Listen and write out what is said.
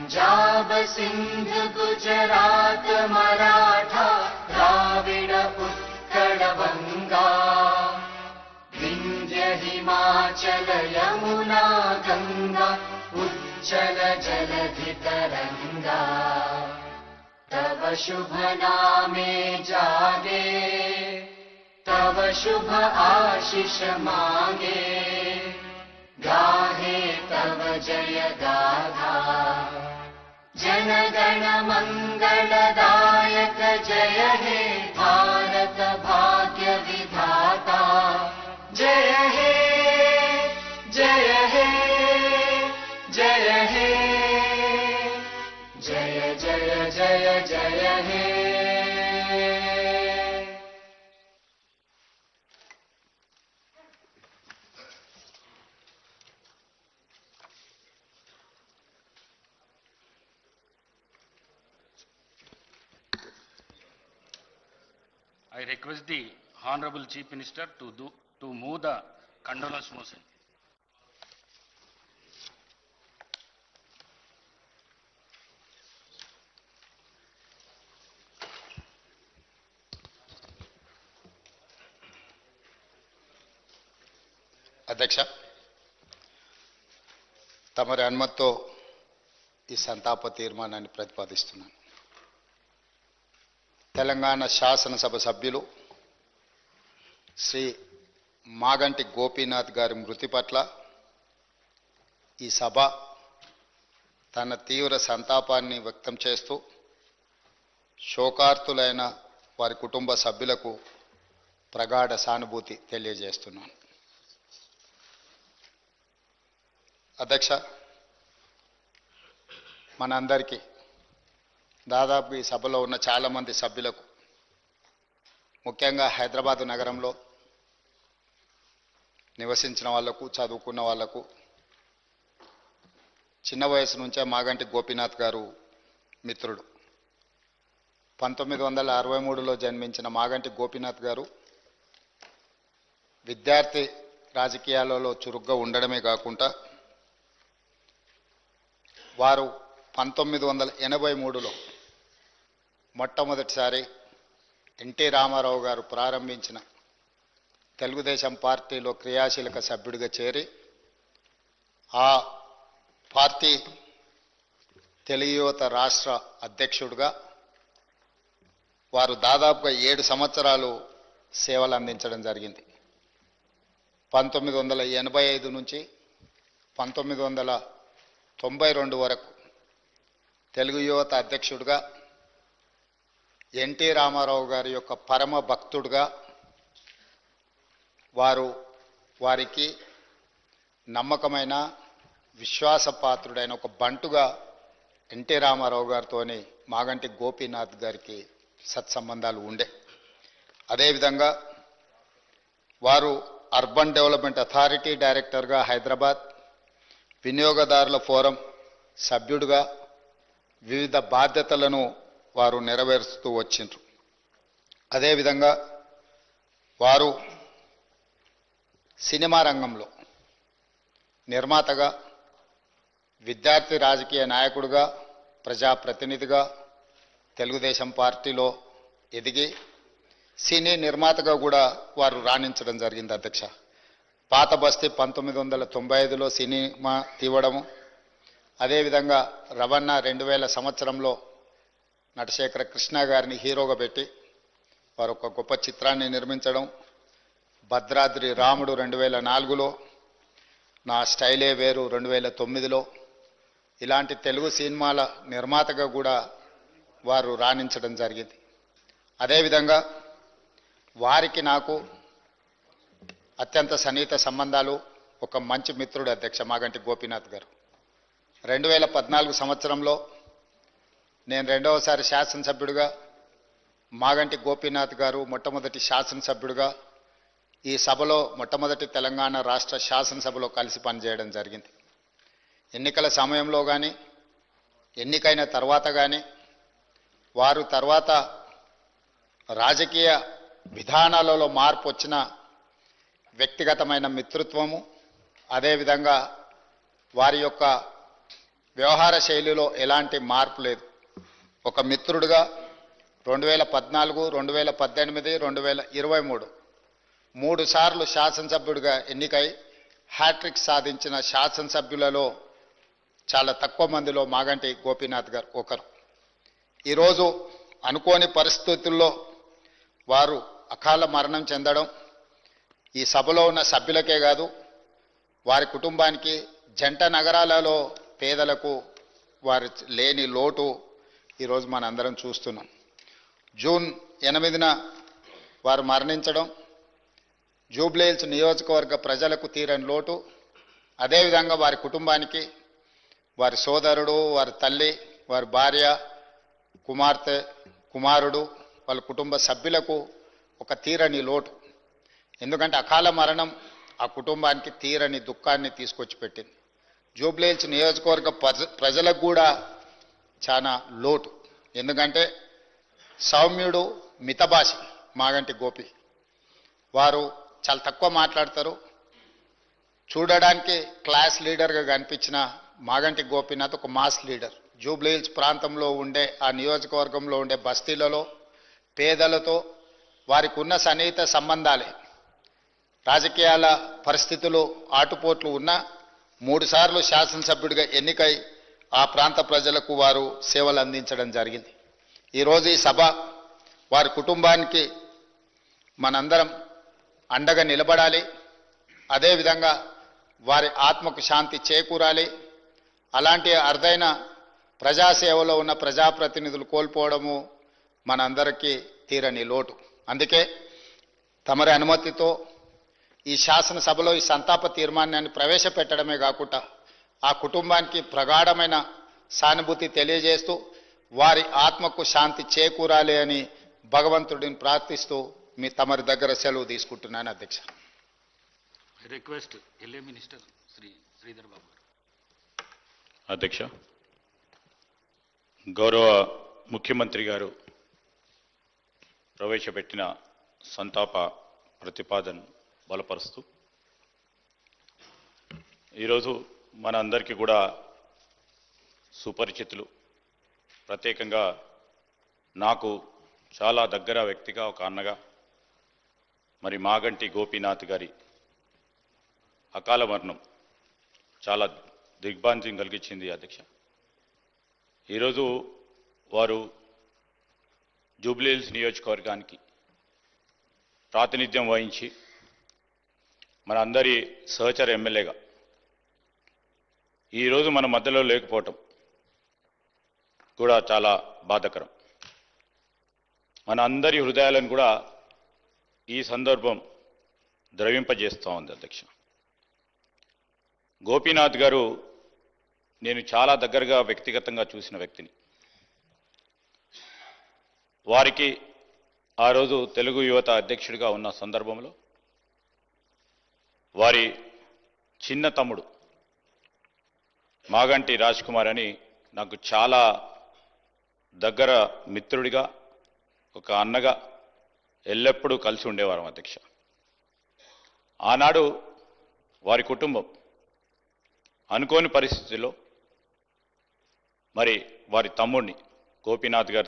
पंजाब सिंध गुजरात मराठा द्राविड उत्कल बंगा विंध्य हिमाचल यमुना गंगा उच्चल जलधि तरंगा तव शुभ नामे जागे तव शुभ आशीष मांगे गाहे तव जय गाथा जन गण मंगलदायक जय हे भारत भाग्य विधाता जय हे जय हे जय हे जय जय जय जय हे। I request the Honorable Chief Minister to move the condolence motion. అధ్యక్ష, తమరి అనుమతితో ఈ సంతాప తీర్మానాన్ని ప్రతిపాదిస్తున్నాను. తెలంగాణ శాసనసభ సభ్యులు శ్రీ మాగంటి గోపీనాథ్ గారి మృతి పట్ల ఈ సభ తన తీవ్ర సంతాపాన్ని వ్యక్తం చేస్తూ శోకార్తులైన వారి కుటుంబ సభ్యులకు ప్రగాఢ సానుభూతి తెలియజేస్తున్నాను. అధ్యక్ష, మనందరికీ దాదాపు ఈ సభలో ఉన్న చాలామంది సభ్యులకు, ముఖ్యంగా హైదరాబాదు నగరంలో నివసించిన వాళ్లకు, చదువుకున్న వాళ్లకు చిన్న వయసు నుంచే మాగంటి గోపీనాథ్ గారు మిత్రుడు. 1963లో జన్మించిన మాగంటి గోపీనాథ్ గారు విద్యార్థి రాజకీయాలలో చురుగ్గా ఉండడమే కాకుండా వారు 1983లో మొట్టమొదటిసారి ఎన్టీ రామారావు గారు ప్రారంభించిన తెలుగుదేశం పార్టీలో క్రియాశీలక సభ్యుడిగా చేరి ఆ పార్టీ తెలుగు యువత రాష్ట్ర అధ్యక్షుడిగా వారు దాదాపుగా 7 సంవత్సరాలు సేవలు అందించడం జరిగింది. 1985 నుంచి 1992 వరకు తెలుగు యువత అధ్యక్షుడిగా, ఎన్టీ రామారావు గారి యొక్క పరమ భక్తుడిగా, వారికి నమ్మకమైన విశ్వాసపాత్రుడైన ఒక బంటుగా ఎన్టీ రామారావు గారితోని మాగంటి గోపీనాథ్ గారికి సత్సంబంధాలు ఉండే. అదేవిధంగా వారు అర్బన్ డెవలప్మెంట్ అథారిటీ డైరెక్టర్గా హైదరాబాద్, వినియోగదారుల ఫోరం సభ్యుడిగా వివిధ బాధ్యతలను వారు నెరవేరుస్తూ వచ్చిండ్రు. అదేవిధంగా వారు సినిమా రంగంలో నిర్మాతగా, విద్యార్థి రాజకీయ నాయకుడిగా, ప్రజాప్రతినిధిగా తెలుగుదేశం పార్టీలో ఎదిగి సినీ నిర్మాతగా కూడా వారు రాణించడం జరిగింది. అధ్యక్ష, పాత బస్తీ 1995లో సినిమా తీవడము, అదేవిధంగా రవణ 2000 సంవత్సరంలో నటశేఖర కృష్ణ గారిని హీరోగా పెట్టి వారు ఒక గొప్ప చిత్రాన్ని నిర్మించడం, భద్రాద్రి రాముడు 2004లో, నా స్టైలే వేరు 2009లో, ఇలాంటి తెలుగు సినిమాల నిర్మాతగా కూడా వారు రాణించడం జరిగింది. అదేవిధంగా వారికి నాకు అత్యంత సన్నిహిత సంబంధాలు, ఒక మంచి మిత్రుడు అధ్యక్ష మాగంటి గోపీనాథ్ గారు. 2014 సంవత్సరంలో నేను రెండవసారి శాసనసభ్యుడిగా, మాగంటి గోపీనాథ్ గారు మొట్టమొదటి శాసనసభ్యుడిగా ఈ సభలో మొట్టమొదటి తెలంగాణ రాష్ట్ర శాసనసభలో కలిసి పనిచేయడం జరిగింది. ఎన్నికల సమయంలో కానీ, ఎన్నికైన తర్వాత కానీ, వారు తర్వాత రాజకీయ విధానాలలో మార్పు వచ్చిన వ్యక్తిగతమైన మిత్రత్వము, అదేవిధంగా వారి యొక్క వ్యవహార శైలిలో ఎలాంటి మార్పు లేదు. ఒక మిత్రుడిగా 2014, 2018, 2023 3 సార్లు శాసనసభ్యుడిగా ఎన్నికై హ్యాట్రిక్ సాధించిన శాసనసభ్యులలో చాలా తక్కువ మందిలో మాగంటి గోపీనాథ్ గారు ఒకరు. ఈరోజు అనుకోని పరిస్థితుల్లో వారు అకాల మరణం చెందడం ఈ సభలో ఉన్న సభ్యులకే కాదు, వారి కుటుంబానికి, జంట నగరాలలో పేదలకు వారి లేని లోటు ఈరోజు మనందరం చూస్తున్నాం. జూన్ 8న వారు మరణించడం జూబ్లీహిల్స్ నియోజకవర్గ ప్రజలకు తీరని లోటు. అదేవిధంగా వారి కుటుంబానికి, వారి సోదరుడు, వారి తల్లి, వారి భార్య, కుమార్తె, కుమారుడు, వాళ్ళ కుటుంబ సభ్యులకు ఒక తీరని లోటు. ఎందుకంటే అకాల మరణం ఆ కుటుంబానికి తీరని దుఃఖాన్ని తీసుకొచ్చి పెట్టింది. జూబ్లీహిల్స్ నియోజకవర్గ ప్రజలకు కూడా చాలా లోటు. ఎందుకంటే సౌమ్యుడు, మితభాషి మాగంటి గోపి. వారు చాలా తక్కువ మాట్లాడతారు. చూడడానికి క్లాస్ లీడర్గా కనిపించిన మాగంటి గోపీనాథ్ ఒక మాస్ లీడర్. జూబ్లీహిల్స్ ప్రాంతంలో ఉండే, ఆ నియోజకవర్గంలో ఉండే బస్తీలలో పేదలతో వారికి ఉన్న సన్నిహిత సంబంధాలే, రాజకీయాల పరిస్థితులు ఆటుపోట్లు ఉన్న 3 సార్లు శాసనసభ్యుడిగా ఎన్నికై ఆ ప్రాంత ప్రజలకు వారు సేవలు అందించడం జరిగింది. ఈరోజు ఈ సభ వారి కుటుంబానికి మనందరం అండగా నిలబడాలి. అదేవిధంగా వారి ఆత్మకు శాంతి చేకూరాలి. అలాంటి అరుదైన ప్రజాసేవలో ఉన్న ప్రజాప్రతినిధులు కోల్పోవడము మనందరికీ తీరని లోటు. అందుకే తమరి అనుమతితో ఈ శాసనసభలో ఈ సంతాప తీర్మానాన్ని ప్రవేశపెట్టడమే కాకుండా ఆ కుటుంబానికి ప్రగాఢమైన సానుభూతి తెలియజేస్తూ వారి ఆత్మకు శాంతి చేకూరాలి అని భగవంతుడిని ప్రార్థిస్తూ తమరి దగ్గర సెలవు తీసుకుంటున్నాను అధ్యక్ష. Request LA minister Sridhar Babu గారు. అధ్యక్ష, గౌరవ ముఖ్యమంత్రి గారు ప్రవేశపెట్టిన సంతాప ప్రతిపాదన బలపరుస్తూ ఈరోజు మన అందరికీ కూడా సుపరిచితులు, ప్రత్యేకంగా నాకు చాలా దగ్గర వ్యక్తిగా, ఒక అన్నగా మరి మాగంటి గోపీనాథ్ గారి అకాల మరణం చాలా దిగ్భ్రాంతిని కలిగించింది అధ్యక్ష. ఈరోజు వారు జూబ్లీహిల్స్ నియోజకవర్గానికి ప్రాతినిధ్యం వహించి మన అందరి సహచర ఎమ్మెల్యేగా ఈరోజు మన మధ్యలో లేకపోవటం కూడా చాలా బాధాకరం. మన అందరి హృదయాలను కూడా ఈ సందర్భం ద్రవింపజేస్తూ ఉంది అధ్యక్ష. గోపీనాథ్ గారు నేను చాలా దగ్గరగా వ్యక్తిగతంగా చూసిన వ్యక్తిని. వారికి ఆ రోజు తెలుగు యువత అధ్యక్షుడిగా ఉన్న సందర్భంలో వారి చిన్న తమ్ముడు మాగంటి రాజ్ కుమార్ అని నాకు చాలా దగ్గర మిత్రుడిగా, ఒక అన్నగా ఎల్లప్పుడూ కలిసి ఉండేవారం అధ్యక్ష. ఆనాడు వారి కుటుంబం అనుకోని పరిస్థితుల్లో మరి వారి తమ్ముడిని గోపీనాథ్ గారు